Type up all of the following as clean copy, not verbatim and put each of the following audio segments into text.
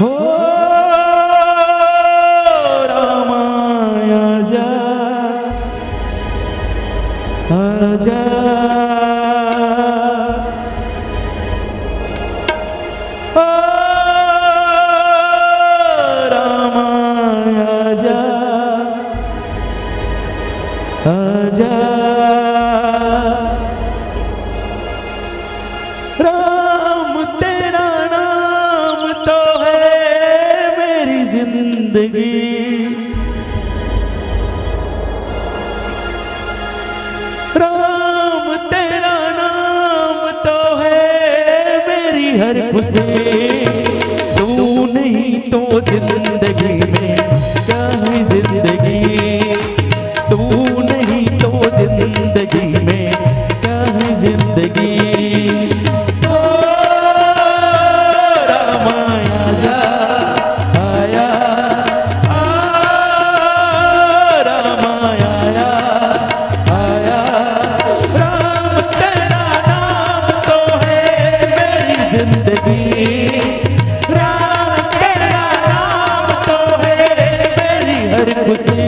हो रामाया जा आजा ओ रामाया जा आजा राम तेरा नाम तो है मेरी जिंदगी राम तेरा नाम तो है मेरी हर खुशी तू नहीं तो जिंदगी में क्या है जिंदगी तू नहीं तो जिंदगी में क्या है जिंदगी ओ रामाया जा आया रामाया आया राम तेरा नाम तो है मेरी जिंदगी राम तेरा नाम तो है मेरी हर खुशी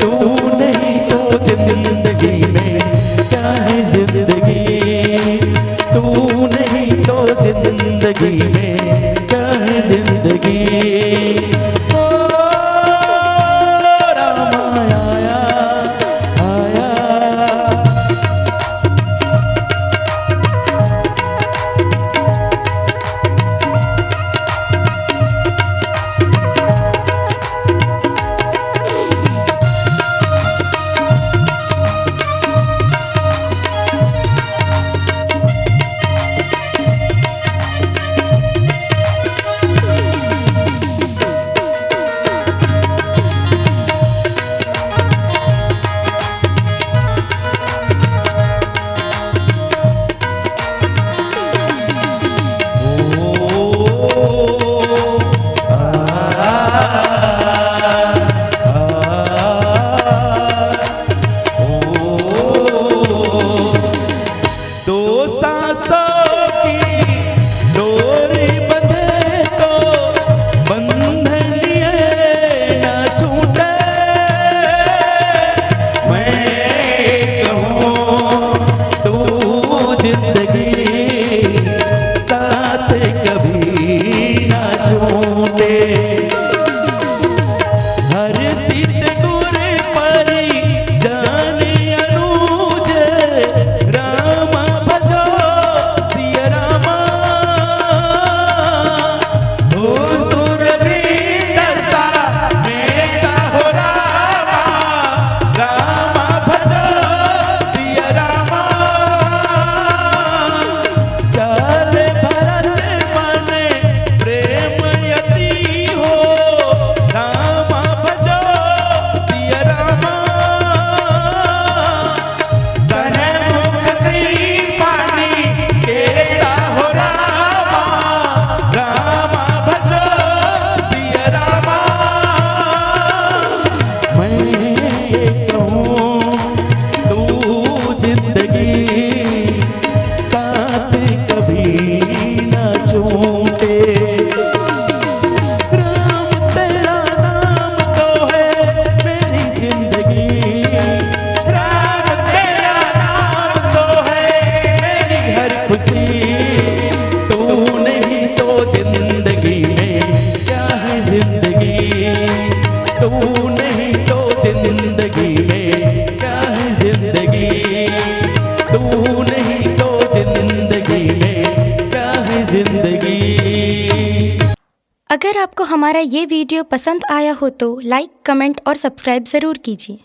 तू नहीं तो जिंदगी में क्या है जिंदगी तू नहीं तो जिंदगी में क्या है जिंदगी ओ रामाया आया दो सांसों की डोरी बंधे तो बंधन लिए न छूटे मैं कहूँ तू जिंदगी साथ कभी न छूटे हर स्थित दूर परी जाने अनुज रामा भजो सिया रामा हो सुर भी डरता मेरा हो रामा रामा भजो सिया रामा चल भरत मन प्रेम यति हो रामा भजो सिया रामा सने मुक्ति पानी केता हो रामा रामा भजो सिया रामा मैं कहूँ तू जिंदगी साथ कभी न छूटे राम तेरा नाम तो है मेरी जिंदगी राम तेरा नाम तो है मेरी हर खुशी तू नहीं तो जिंदगी में क्या है जिंदगी तू नहीं तो जिंदगी में क्या है जिंदगी तू नहीं तो जिंदगी में क्या है जिंदगी। अगर आपको हमारा ये वीडियो पसंद आया हो तो लाइक, कमेंट और सब्सक्राइब ज़रूर कीजिए।